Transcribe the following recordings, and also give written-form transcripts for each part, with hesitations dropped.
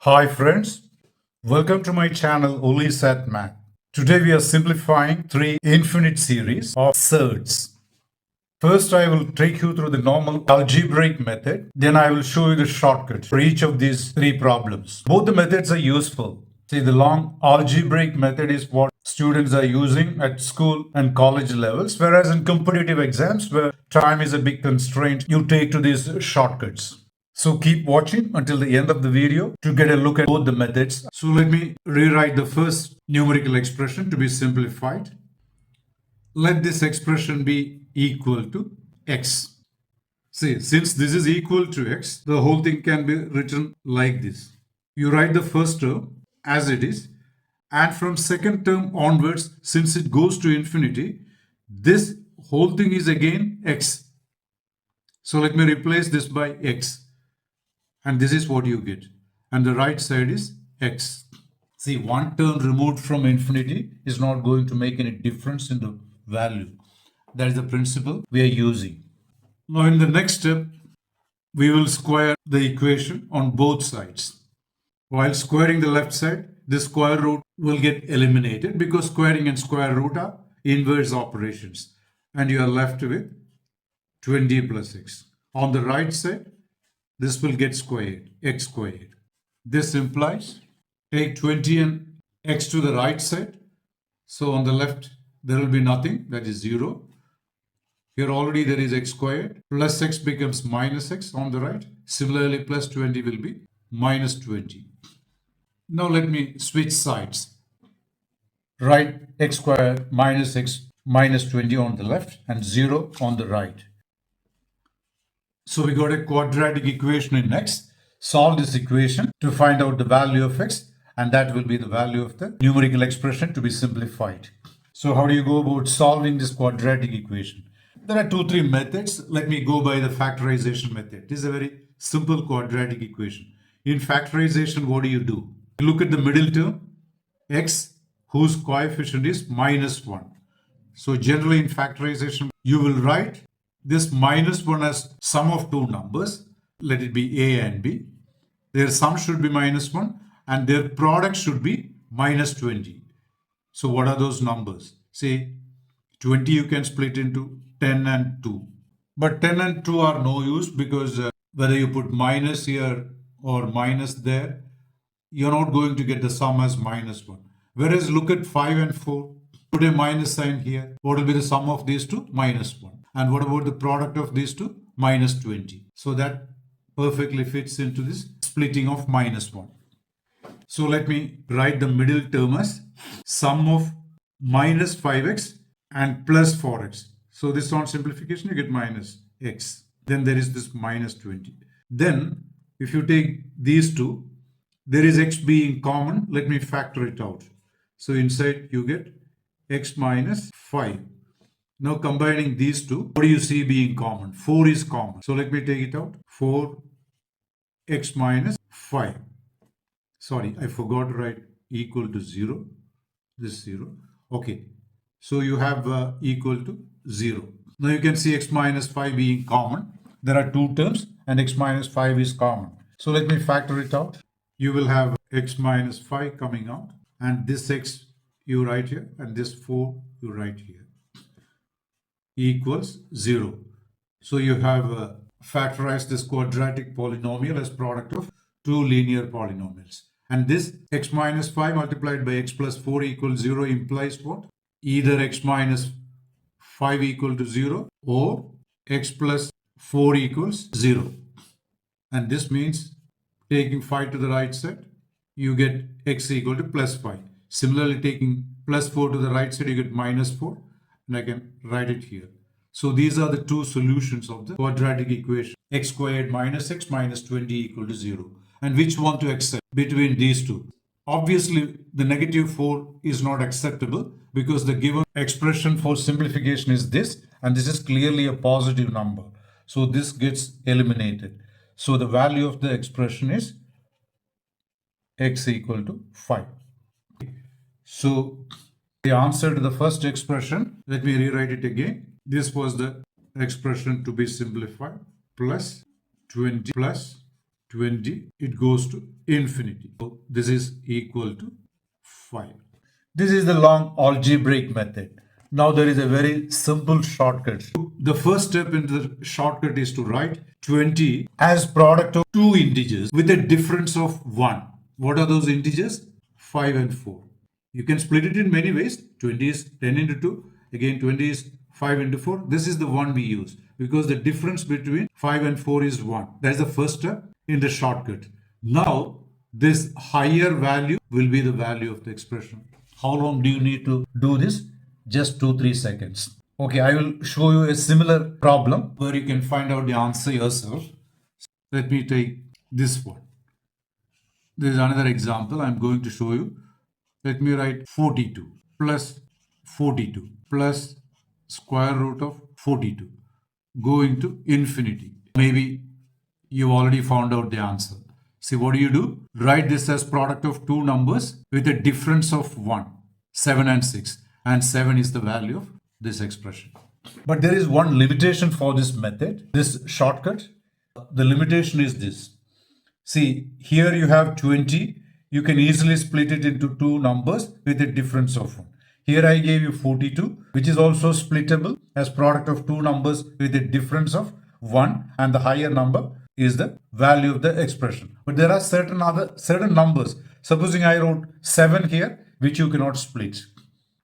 Hi friends, welcome to my channel Olympiad Math. Today we are simplifying three infinite series of Surds. First I will take you through the normal algebraic method, then I will show you the shortcuts for each of these three problems. Both the methods are useful. See, the long algebraic method is what students are using at school and college levels, whereas in competitive exams where time is a big constraint, you take to these shortcuts. So keep watching until the end of the video to get a look at both the methods. So let me rewrite the first numerical expression to be simplified. Let this expression be equal to x. See, since this is equal to x, the whole thing can be written like this. You write the first term as it is, and from second term onwards, since it goes to infinity, this whole thing is again x. So let me replace this by x. And this is what you get. And the right side is x. See, one term removed from infinity is not going to make any difference in the value. That is the principle we are using. Now in the next step, we will square the equation on both sides. While squaring the left side, the square root will get eliminated because squaring and square root are inverse operations. And you are left with 20 plus x. On the right side, this will get squared, x squared. This implies take 20 and x to the right side. So on the left, there will be nothing, that is 0. Here already there is x squared. Plus x becomes minus x on the right. Similarly, plus 20 will be minus 20. Now let me switch sides. Write x squared minus x minus 20 on the left and 0 on the right. So we got a quadratic equation in x. Solve this equation to find out the value of x, and that will be the value of the numerical expression to be simplified. So how do you go about solving this quadratic equation? There are 2-3 methods. Let me go by the factorization method. This is a very simple quadratic equation. In factorization, what do? You look at the middle term, x, whose coefficient is minus 1. So generally in factorization, you will write this minus 1 as sum of two numbers. Let it be a and b. Their sum should be minus 1 and their product should be minus 20. So what are those numbers? Say 20 you can split into 10 and 2. But 10 and 2 are no use because whether you put minus here or minus there, you're not going to get the sum as minus 1. Whereas look at 5 and 4. Put a minus sign here. What will be the sum of these two? Minus 1. And what about the product of these two? Minus 20. So that perfectly fits into this splitting of minus 1. So let me write the middle term as sum of minus 5x and plus 4x. So this on simplification, you get minus x. Then there is this minus 20. Then if you take these two, there is x being common. Let me factor it out. So inside you get x minus 5. Now combining these two, what do you see being common? 4 is common. So let me take it out. 4x minus 5. Sorry, I forgot to write equal to 0. This 0. Okay. So you have equal to 0. Now you can see x minus 5 being common. There are two terms and x minus 5 is common. So let me factor it out. You will have x minus 5 coming out. And this x you write here and this 4 you write here. Equals 0. So you have factorized this quadratic polynomial as product of two linear polynomials. And this x minus 5 multiplied by x plus 4 equals 0 implies what? Either x minus 5 equal to 0 or x plus 4 equals 0. And this means taking 5 to the right side, you get x equal to plus 5. Similarly, taking plus 4 to the right side, you get minus 4. And I can write it here. So these are the two solutions of the quadratic equation. X squared minus x minus 20 equal to 0. And which one to accept between these two? Obviously, the negative 4 is not acceptable because the given expression for simplification is this. And this is clearly a positive number. So this gets eliminated. So the value of the expression is x equal to 5. So the answer to the first expression, let me rewrite it again. This was the expression to be simplified. Plus 20 plus 20, it goes to infinity. So this is equal to 5. This is the long algebraic method. Now there is a very simple shortcut. The first step in the shortcut is to write 20 as product of two integers with a difference of 1. What are those integers? 5 and 4. You can split it in many ways. 20 is 10 into 2. Again, 20 is 5 into 4. This is the one we use because the difference between 5 and 4 is 1. That is the first step in the shortcut. Now, this higher value will be the value of the expression. How long do you need to do this? Just 2-3 seconds. Okay, I will show you a similar problem where you can find out the answer yourself. Let me take this one. This is another example I'm going to show you. Let me write 42 plus 42 plus square root of 42 going to infinity. Maybe you already found out the answer. See, what do? Write this as product of two numbers with a difference of 1, 7 and 6. And 7 is the value of this expression. But there is one limitation for this method, this shortcut. The limitation is this. See, here you have 20. You can easily split it into two numbers with a difference of 1. Here I gave you 42, which is also splittable as product of two numbers with a difference of 1, and the higher number is the value of the expression. But there are certain numbers. Supposing I wrote 7 here, which you cannot split.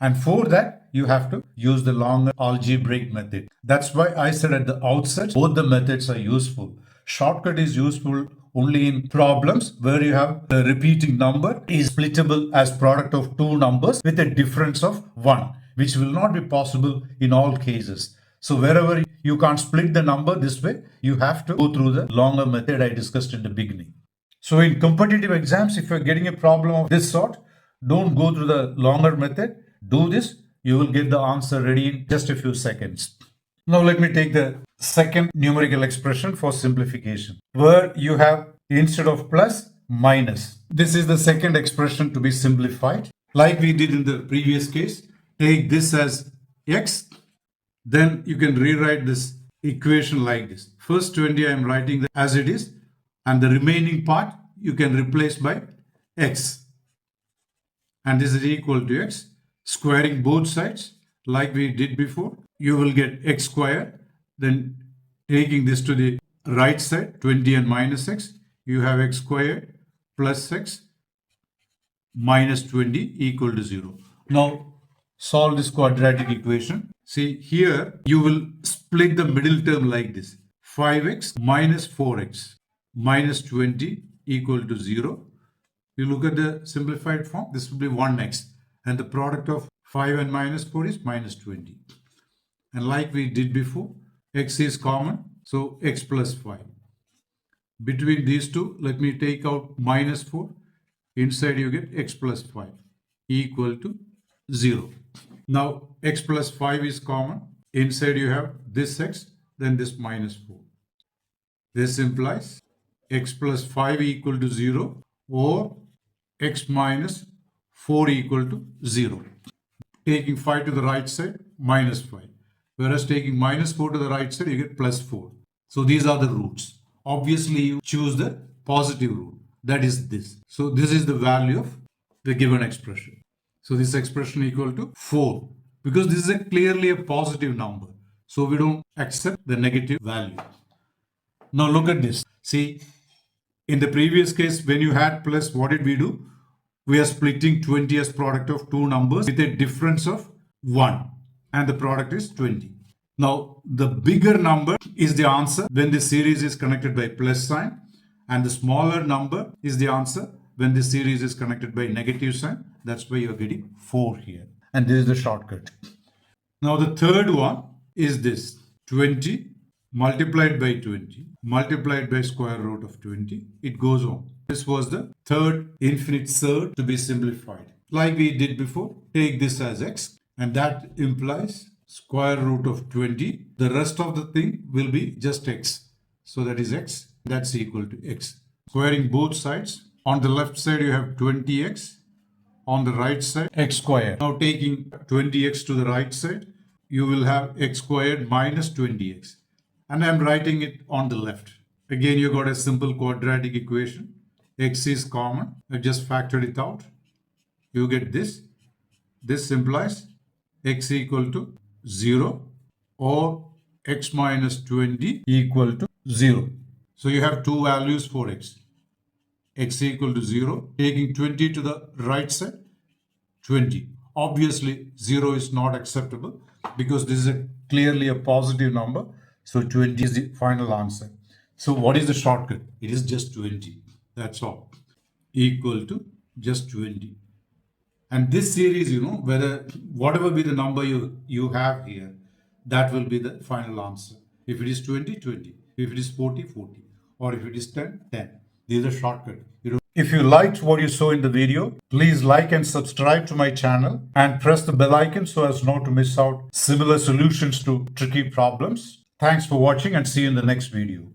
And for that, you have to use the long algebraic method. That's why I said at the outset, both the methods are useful. Shortcut is useful only in problems where you have a repeating number is splittable as product of two numbers with a difference of 1, which will not be possible in all cases. So wherever you can't split the number this way, you have to go through the longer method I discussed in the beginning. So in competitive exams, if you're getting a problem of this sort, don't go through the longer method. Do this, you will get the answer ready in just a few seconds. Now let me take the second numerical expression for simplification, where you have instead of plus, minus. This is the second expression to be simplified. Like we did in the previous case, take this as x, then you can rewrite this equation like this. First 20 I am writing as it is, and the remaining part you can replace by x. And this is equal to x. Squaring both sides like we did before, you will get x squared. Then taking this to the right side, 20 and minus x, you have x squared plus x minus 20 equal to 0. Now solve this quadratic equation. See, here you will split the middle term like this. 5x minus 4x minus 20 equal to 0. You look at the simplified form, this will be 1x. And the product of 5 and minus 4 is minus 20. And like we did before, x is common, so x plus 5. Between these two, let me take out minus 4. Inside you get x plus 5 equal to 0. Now x plus 5 is common. Inside you have this x, then this minus 4. This implies x plus 5 equal to 0 or x minus 4 equal to 0. Taking 5 to the right side, minus 5. Whereas taking minus 4 to the right side, you get plus 4. So these are the roots. Obviously, you choose the positive root. That is this. So this is the value of the given expression. So this expression equal to 4. Because this is clearly a positive number. So we don't accept the negative value. Now look at this. See, in the previous case, when you had plus, what did we do? We are splitting 20 as product of two numbers with a difference of 1. And the product is 20. Now, the bigger number is the answer when the series is connected by plus sign. And the smaller number is the answer when the series is connected by negative sign. That's why you're getting 4 here. And this is the shortcut. Now, the third one is this. 20 multiplied by 20 multiplied by square root of 20. It goes on. This was the third infinite surd to be simplified. Like we did before, take this as x, and that implies square root of 20. The rest of the thing will be just x. So that is x. That's equal to x. Squaring both sides. On the left side, you have 20x. On the right side, x squared. Now taking 20x to the right side, you will have x squared minus 20x. And I'm writing it on the left. Again, you got a simple quadratic equation. X is common. I just factored it out. You get this. This implies x equal to 0 or x minus 20 equal to 0. So you have two values for x. X equal to 0, taking 20 to the right side, 20. Obviously, 0 is not acceptable because this is clearly a positive number. So 20 is the final answer. So what is the shortcut? It is just 20. That's all. Equal to just 20. And this series, whether whatever be the number you have here, that will be the final answer. If it is 20, 20. If it is 40, 40. Or if it is 10, 10. These are shortcut. If you liked what you saw in the video, please like and subscribe to my channel and press the bell icon so as not to miss out similar solutions to tricky problems. Thanks for watching and see you in the next video.